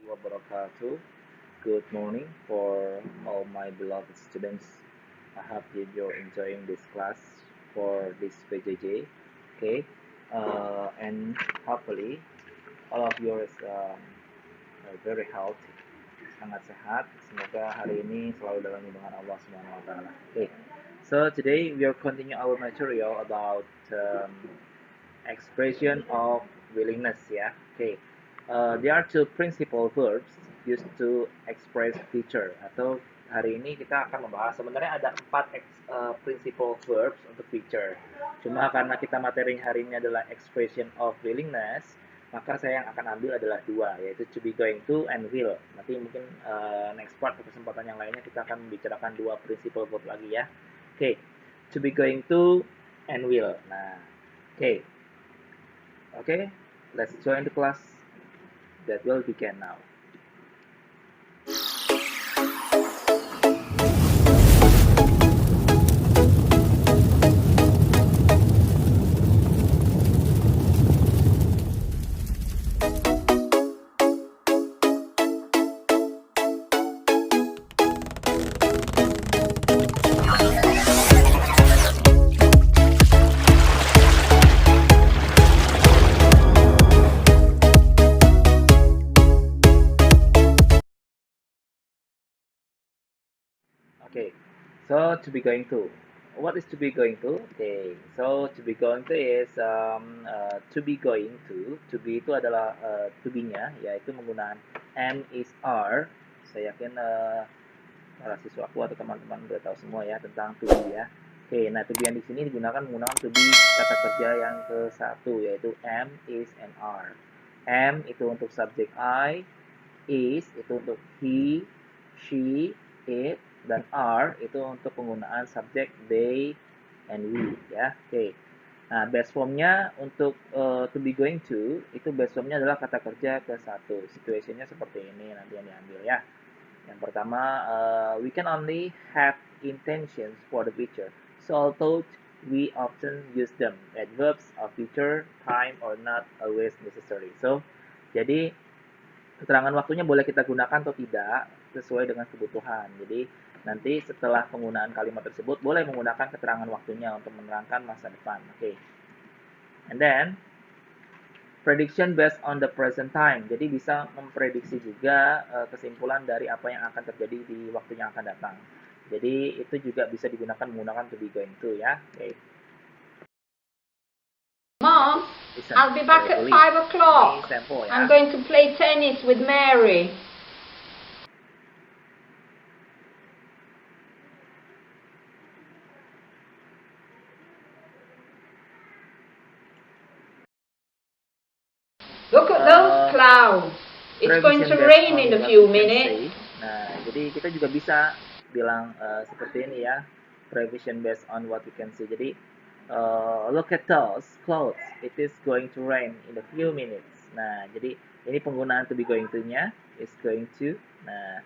wabarakatuh. Good morning for all my beloved students. I hope that you're enjoying this class for this PJJ. Okay, and hopefully all of you is very healthy, sangat sehat. Semoga hari ini selalu dalam lindungan Allah Subhanahu Wa Taala. Okay, so today we are continue our material about expression of willingness ya. Okay. There are two principal verbs used to express future. Atau hari ini kita akan membahas sebenarnya ada 4 principal verbs untuk future. Cuma karena kita materi hari ini adalah expression of willingness, maka saya yang akan ambil adalah 2, yaitu to be going to and will. Nanti mungkin next part atau kesempatan yang lainnya kita akan membicarakan 2 principal verb lagi ya. Okay. To be going to and will. Nah, okay. Okay, let's join the class that will begin now. Okay, so to be going to. What is to be going to? Okay, so to be going to is to be going to. To be itu adalah to be-nya, yaitu menggunakan am is are. Saya yakin para siswaku atau teman-teman udah tahu semua ya tentang to be ya. Oke, nah to be yang di sini digunakan menggunakan to be kata kerja yang ke-1 yaitu am, is, and are. Am itu untuk subjek I, is itu untuk he, she, it, dan are itu untuk penggunaan subjek they and we ya. Oke. Nah, base formnya untuk to be going to itu base formnya adalah kata kerja ke-1. Situationnya seperti ini nanti yang diambil ya. Yang pertama, we can only have intentions for the future. So although we often use them, adverbs of future time are not always necessary. So jadi keterangan waktunya boleh kita gunakan atau tidak sesuai dengan kebutuhan. Jadi nanti setelah penggunaan kalimat tersebut boleh menggunakan keterangan waktunya untuk menerangkan masa depan. Oke. And then prediction based on the present time. Jadi bisa memprediksi juga kesimpulan dari apa yang akan terjadi di waktu yang akan datang. Jadi itu juga bisa digunakan menggunakan to be going to ya. Okay. Mom, I'll be back at 5 o'clock. Ya. I'm going to play tennis with Mary. Look at those clouds. It's going to rain in a few minutes. Nah, jadi kita juga bisa bilang seperti ini ya. Prevision based on what we can see. Jadi look at those clouds. It is going to rain in a few minutes. Nah, jadi ini penggunaan to be going to-nya is going to. Nah,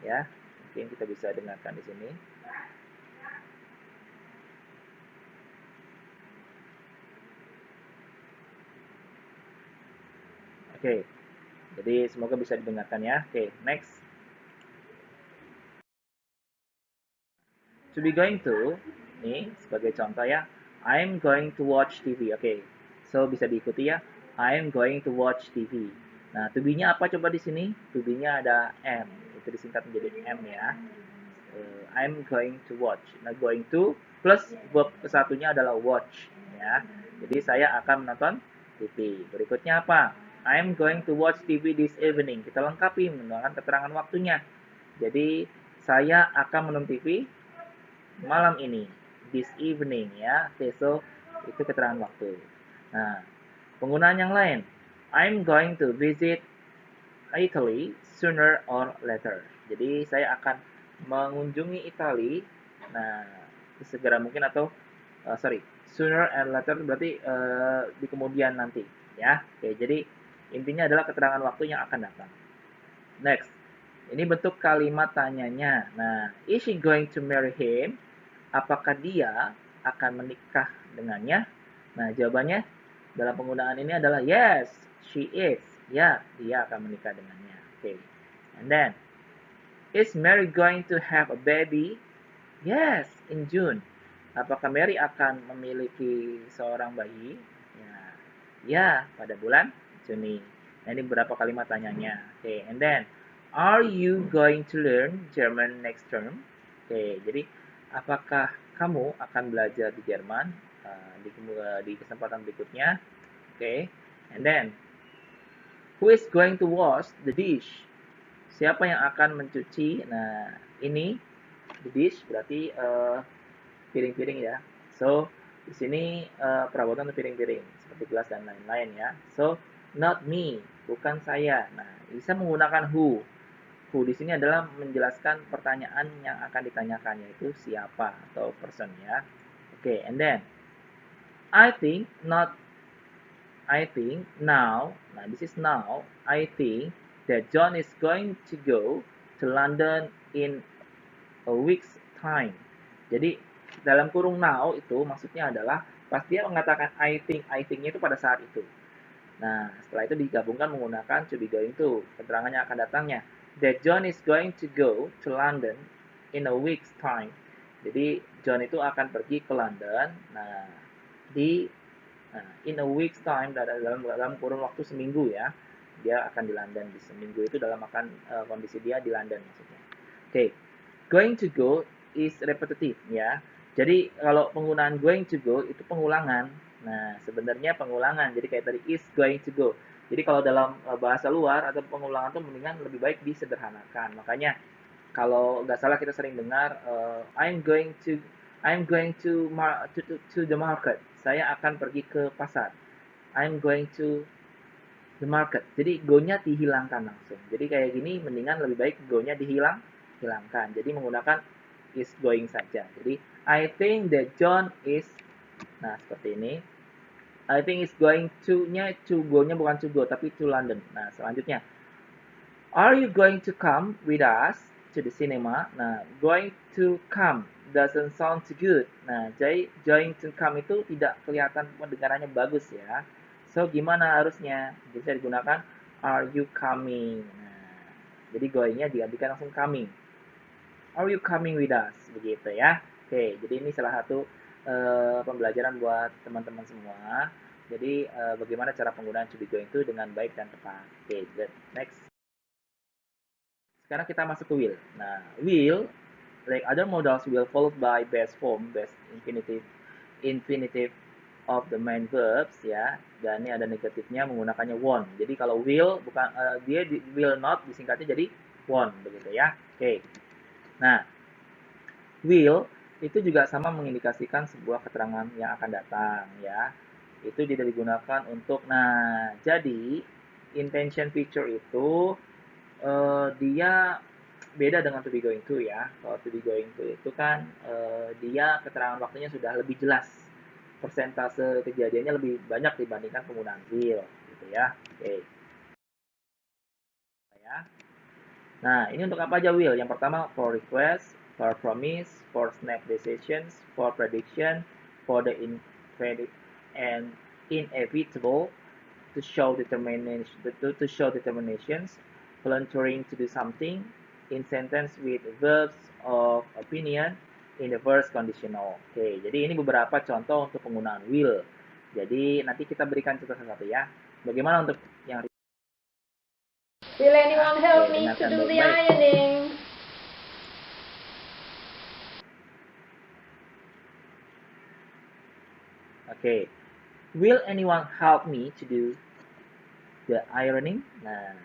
ya. Mungkin kita bisa dengarkan di sini. Oke, jadi semoga bisa didengarkan ya. Oke, next. To be going to, nih sebagai contoh ya. I'm going to watch TV. Oke, so bisa diikuti ya. I'm going to watch TV. Nah, to be-nya apa coba di sini? To be-nya ada am. Itu disingkat menjadi am ya. I'm going to watch. Nah, going to plus verb kesatunya adalah watch ya. Jadi saya akan menonton TV. Berikutnya apa? I'm going to watch TV this evening. Kita lengkapi menggunakan keterangan waktunya. Jadi saya akan menonton TV malam ini. This evening ya. Oke, so itu keterangan waktu. Nah, penggunaan yang lain. I'm going to visit Italy sooner or later. Jadi saya akan mengunjungi Italia. Nah, segera mungkin atau sooner and later berarti di kemudian nanti ya. Oke, jadi intinya adalah keterangan waktu yang akan datang. Next. Ini bentuk kalimat tanyanya. Nah, is she going to marry him? Apakah dia akan menikah dengannya? Nah, jawabannya dalam penggunaan ini adalah yes, she is. Ya, dia akan menikah dengannya. Okay. And then, is Mary going to have a baby? Yes, in June. Apakah Mary akan memiliki seorang bayi? Ya, ya, pada bulan Juni. Nah, ini beberapa kalimat tanyanya. Oke, and then, are you going to learn German next term? Oke, jadi apakah kamu akan belajar di Jerman di kesempatan berikutnya? Oke, and then, who is going to wash the dish? Siapa yang akan mencuci? Nah, ini the dish berarti piring-piring ya. So, di sini perabotan untuk piring-piring seperti gelas dan lain-lain ya. So, not me, bukan saya. Nah, bisa menggunakan who. Who di sini adalah menjelaskan pertanyaan yang akan ditanyakan, yaitu siapa atau person ya. Oke, and then I think now, nah this is now, I think that John is going to go to London in a week's time. Jadi dalam kurung now itu maksudnya adalah pas dia mengatakan I think-nya itu pada saat itu. Nah, setelah itu digabungkan menggunakan to be going to. Keterangannya akan datangnya. That John is going to go to London in a week's time. Jadi John itu akan pergi ke London. Nah, in a week's time, dalam kurun waktu seminggu ya, dia akan di London. Di seminggu itu dalam kondisi dia di London maksudnya. Oke, going to go is repetitive ya. Jadi kalau penggunaan going to go itu pengulangan. Nah, sebenarnya pengulangan. Jadi kayak tadi is going to go. Jadi kalau dalam bahasa luar atau pengulangan itu mendingan lebih baik disederhanakan. Makanya kalau nggak salah kita sering dengar I'm going to the market. Saya akan pergi ke pasar. I'm going to the market. Jadi go-nya dihilangkan langsung. Jadi kayak gini mendingan lebih baik go-nya hilangkan. Jadi menggunakan is going saja. Jadi I think that John is, nah seperti ini. I think is going to-nya to go-nya bukan to go tapi to London. Nah selanjutnya, are you going to come with us to the cinema? Nah, going to come doesn't sound too good. Nah, jadi going to come itu tidak kelihatan pendengarannya bagus ya. So, gimana harusnya? Bisa digunakan are you coming? Nah, jadi going-nya digantikan langsung coming. Are you coming with us? Begitu ya. Oke, jadi ini salah satu pembelajaran buat teman-teman semua. Jadi, bagaimana cara penggunaan to be going to dengan baik dan tepat. Oke, good. Next. Sekarang kita masuk ke will. Nah, will, like other modals, will followed by base form, base infinitive of the main verbs ya. Dan ini ada negatifnya menggunakannya won't. Jadi kalau will bukan dia will not disingkatnya jadi won't begitu ya. Oke. Nah, will itu juga sama mengindikasikan sebuah keterangan yang akan datang ya. Itu tidak digunakan untuk jadi intention feature itu dia beda dengan to be going to ya. Kalau to be going to itu kan dia keterangan waktunya sudah lebih jelas. Persentase kejadiannya lebih banyak dibandingkan penggunaan will gitu ya. Oke. Ya. Nah, ini untuk apa aja will? Yang pertama for request, for promise, for snap decisions, for prediction, for the and inevitable, to show determinations, volunteering to do something, in sentence with verbs of opinion, in the verse conditional. Oke, jadi ini beberapa contoh untuk penggunaan will. Jadi nanti kita berikan contoh satu-satu ya. Bagaimana untuk yang Will anyone help me to dengarkan do the baik-baik. ironing? Oke. Will anyone help me to do the ironing? Nah,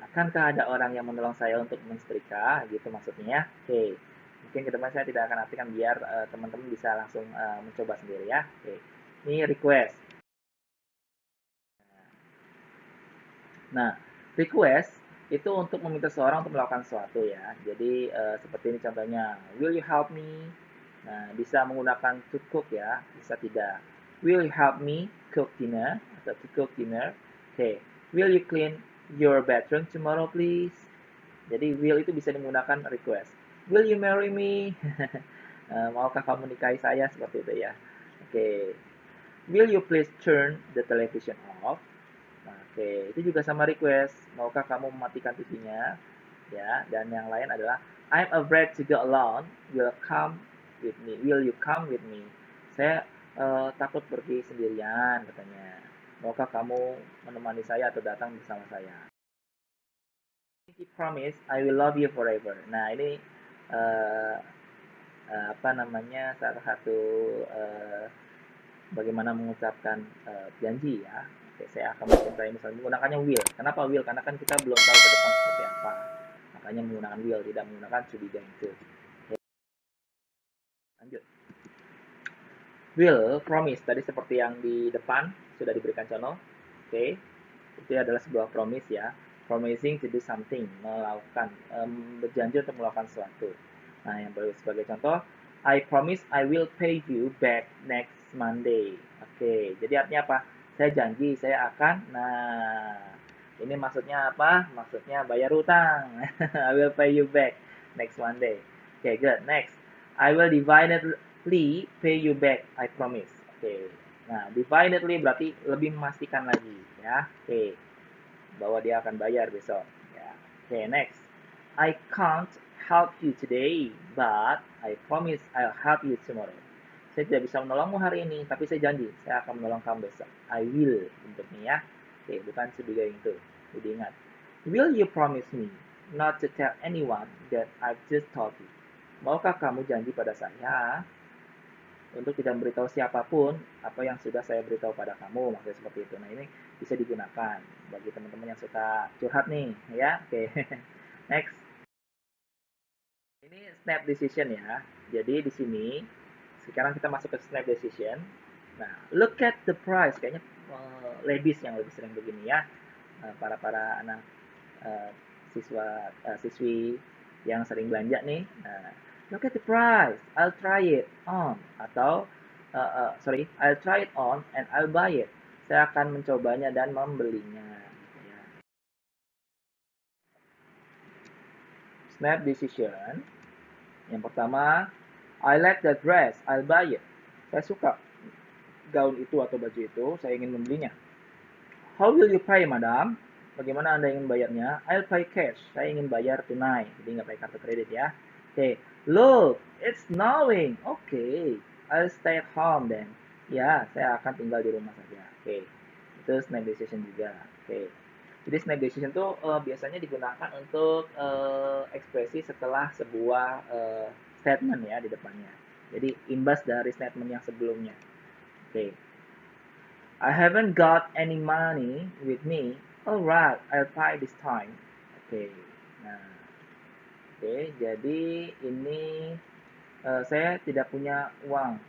akankah ada orang yang menolong saya untuk mensetrika? Gitu maksudnya ya. Oke. Mungkin ke depan saya tidak akan artikan biar teman-teman bisa langsung mencoba sendiri ya. Oke. Ini request. Nah, request itu untuk meminta seorang untuk melakukan sesuatu ya. Jadi seperti ini contohnya, will you help me? Nah, bisa menggunakan to cook ya, bisa tidak. Will you help me cook dinner? Atau to cook dinner. Oke. Will you clean your bedroom tomorrow please? Jadi will itu bisa menggunakan request. Will you marry me? Maukah kamu nikahi saya? Seperti itu ya. Oke. Will you please turn the television off? Oke, itu juga sama request. Maukah kamu mematikan TV-nya? Ya, dan yang lain adalah I'm afraid to go alone. Will come with me. Will you come with me? Saya takut pergi sendirian katanya. Maukah kamu menemani saya atau datang bersama saya? He promise I will love you forever. Nah, ini uh, apa namanya salah satu uh, bagaimana mengucapkan janji ya. Oke, saya akan mencintai misalnya menggunakannya will. Kenapa will? Karena kan kita belum tahu ke depan seperti apa. Makanya menggunakan will, tidak menggunakan to be going to. Oke, lanjut. Will, promise. Tadi seperti yang di depan sudah diberikan contoh. Oke, itu adalah sebuah promise ya. Promising to do something, melakukan, berjanji untuk melakukan sesuatu. Nah, yang sebagai contoh, I promise I will pay you back next Monday. Oke, jadi artinya apa? Saya janji saya akan, nah, ini maksudnya apa? Maksudnya bayar utang. I will pay you back next Monday. Oke, good. Next, I will definitely pay you back. I promise. Oke, nah, definitely berarti lebih memastikan lagi ya. Oke, bahwa dia akan bayar besok. Ya. Oke, next. I can't help you today, but I promise I'll help you tomorrow. Saya tidak bisa menolongmu hari ini, tapi saya janji saya akan menolong kamu besok. I will bentuknya ya. Oke, bukan to be going to. Jadi ingat. Will you promise me not to tell anyone that I've just told you? Maukah kamu janji pada saya untuk tidak memberitahu siapapun apa yang sudah saya beritahu pada kamu, maksudnya seperti itu. Nah, ini bisa digunakan bagi teman-teman yang suka curhat nih ya. Oke. Next, ini snap decision ya. Jadi di sini sekarang kita masuk ke snap decision. Nah, look at the price, kayaknya ladies yang lebih sering begini ya. Para anak siswi yang sering belanja nih. Nah, look at the price, I'll try it on, atau I'll try it on and I'll buy it. Saya akan mencobanya dan membelinya. Ya. Snap decision. Yang pertama, I like the dress, I'll buy it. Saya suka gaun itu atau baju itu, saya ingin membelinya. How will you pay, madam? Bagaimana Anda ingin bayarnya? I'll pay cash. Saya ingin bayar tunai. Jadi nggak pakai kartu kredit ya. Oke. Look, it's snowing. Oke. I'll stay at home then. Ya, saya akan tinggal di rumah saja. Oke. Itu snap decision juga. Oke. Jadi snap decision itu biasanya digunakan untuk ekspresi setelah sebuah statement ya di depannya. Jadi imbas dari statement yang sebelumnya. Oke. I haven't got any money with me. Alright, I'll pay this time. Oke. Nah, oke. Jadi ini saya tidak punya uang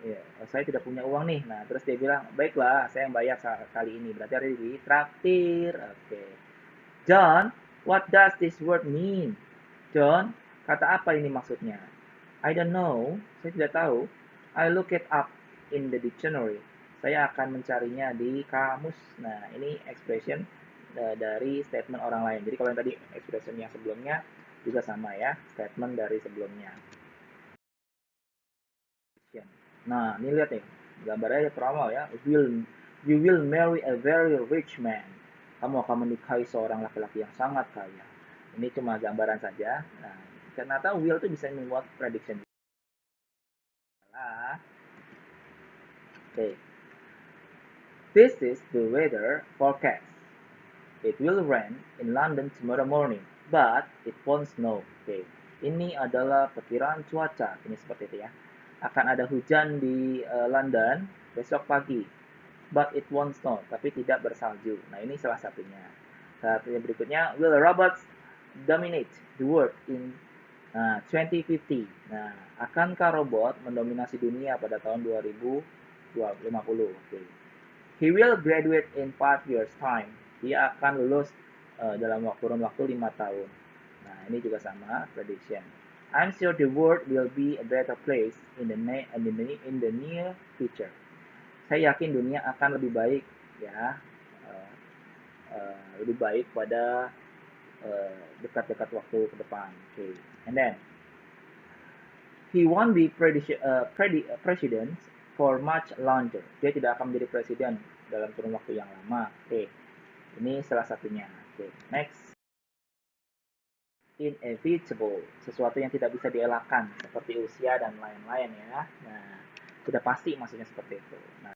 ya, saya tidak punya uang nih. Nah, terus dia bilang, baiklah, saya yang bayar kali ini. Berarti ada di traktir. Oke. John, what does this word mean? John, kata apa ini maksudnya? I don't know. Saya tidak tahu. I look it up in the dictionary. Saya akan mencarinya di kamus. Nah, ini expression dari statement orang lain. Jadi kalau yang tadi expression yang sebelumnya juga sama ya, statement dari sebelumnya. Nah, ini lihat nih, gambarnya promo ya. You will marry a very rich man. Kamu akan menikahi seorang laki-laki yang sangat kaya. Ini cuma gambaran saja. Nah, ternyata will itu bisa membuat prediction. Okay. This is the weather forecast. It will rain in London tomorrow morning, but it won't snow. Oke, ini adalah perkiraan cuaca. Ini seperti itu ya. Akan ada hujan di London besok pagi, but it won't snow. Tapi tidak bersalju. Nah, ini salah satunya. Salah satunya berikutnya, will robots dominate the world in 2050? Nah, akankah robot mendominasi dunia pada tahun 2050? Oke. He will graduate in 5 years time. Dia akan lulus dalam kurun waktu 5 tahun. Nah, ini juga sama, prediction. I'm sure the world will be a better place in the near future. Saya yakin dunia akan lebih baik ya, lebih baik pada dekat-dekat waktu ke depan. Okay. And then he won't be president for much longer. Dia tidak akan menjadi presiden dalam kurun waktu yang lama. Oke, ini salah satunya. Oke, next. Inevitable, sesuatu yang tidak bisa dielakkan, seperti usia dan lain-lain ya. Nah, sudah pasti maksudnya seperti itu. Nah,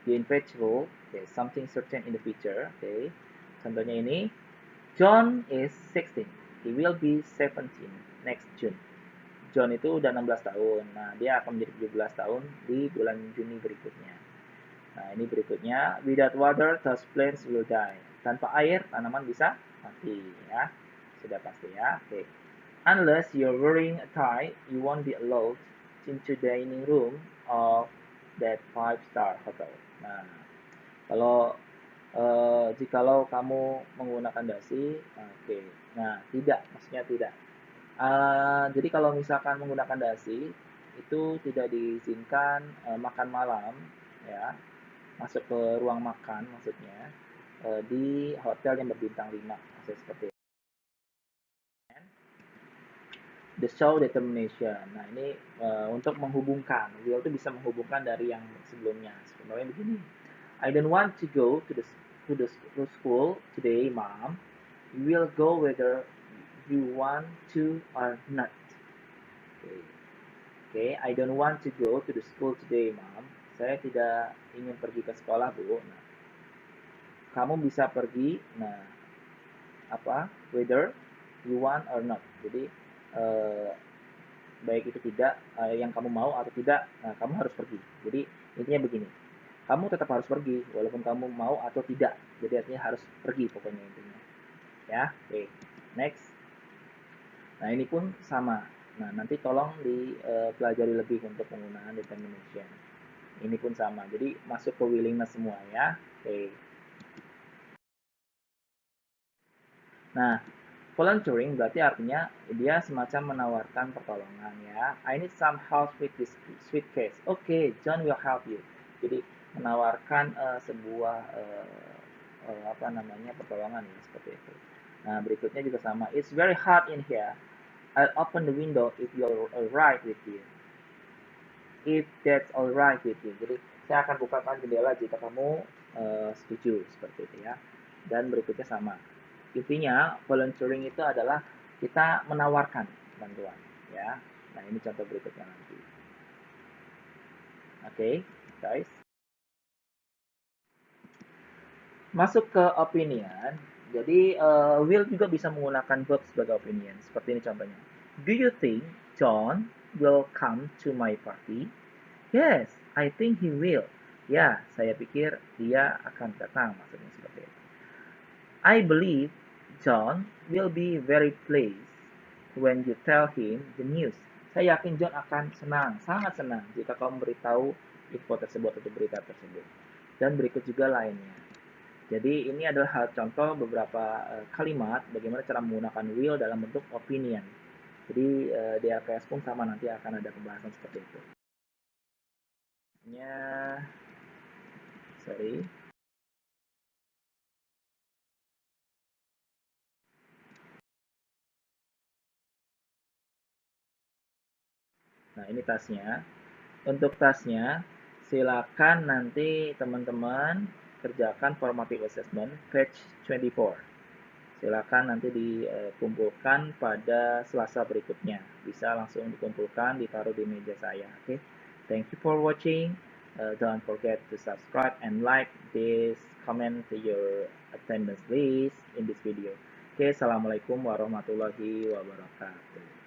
the inevitable, okay, something certain in the future. Okay. Contohnya ini, John is 16. He will be 17 next June. John itu udah 16 tahun. Nah, dia akan menjadi 17 tahun di bulan Juni berikutnya. Nah, ini berikutnya. Without water, those plants will die. Tanpa air, tanaman bisa mati. Ya, sudah pasti ya. Oke. Unless you're wearing a tie, you won't be allowed into the dining room of that five-star hotel. Nah, kalau jikalau kamu menggunakan dasi, oke. Nah, tidak, maksudnya tidak. Jadi kalau misalkan menggunakan dasi, itu tidak diizinkan makan malam, ya, masuk ke ruang makan maksudnya, di hotel yang berbintang 5, maksudnya seperti itu. The show determination. Nah, ini untuk menghubungkan. Will itu bisa menghubungkan dari yang sebelumnya. Sebenarnya begini. I don't want to go to school today, Mom. You will go whether you want to or not. Okay. Okay, I don't want to go to the school today, Mom. Saya tidak ingin pergi ke sekolah, Bu. Nah, kamu bisa pergi. Nah, apa? Whether you want or not. Jadi baik itu tidak yang kamu mau atau tidak, nah, kamu harus pergi. Jadi intinya begini, kamu tetap harus pergi walaupun kamu mau atau tidak. Jadi artinya harus pergi pokoknya intinya. Ya, oke. Next. Nah, ini pun sama. Nah, nanti tolong dipelajari lebih untuk penggunaan determination. Ini pun sama. Jadi masuk ke willingness semua ya. Oke. Nah, volunteering berarti artinya dia semacam menawarkan pertolongan ya. I need some help with this sweet case. Okay, John will help you. Jadi menawarkan sebuah apa namanya pertolongan ya seperti itu. Nah, berikutnya juga sama. It's very hot in here. I'll open the window if you're alright with you. If that's alright with you. Jadi saya akan bukakan jendela jika kamu setuju seperti itu ya. Dan berikutnya sama. Intinya volunteering itu adalah kita menawarkan bantuan ya. Nah, ini contoh berikutnya nanti. Oke, guys. Masuk ke opinion. Jadi will juga bisa menggunakan verb sebagai opinion. Seperti ini contohnya. Do you think John will come to my party? Yes, I think he will. Ya, saya pikir dia akan datang, maksudnya seperti itu. I believe John will be very pleased when you tell him the news. Saya yakin John akan senang, sangat senang jika kamu memberitahu info tersebut atau berita tersebut. Dan berikut juga lainnya. Jadi ini adalah hal contoh beberapa kalimat bagaimana cara menggunakan will dalam bentuk opinion. Jadi di LKS pun sama, nanti akan ada pembahasan seperti itu. Sorry. Nah, ini tasnya. Untuk tasnya, silakan nanti teman-teman kerjakan formative assessment page 24. Silakan nanti dikumpulkan pada Selasa berikutnya. Bisa langsung dikumpulkan, ditaruh di meja saya. Oke. Thank you for watching. Don't forget to subscribe and like this, comment to your attendance list in this video. Oke, assalamualaikum warahmatullahi wabarakatuh.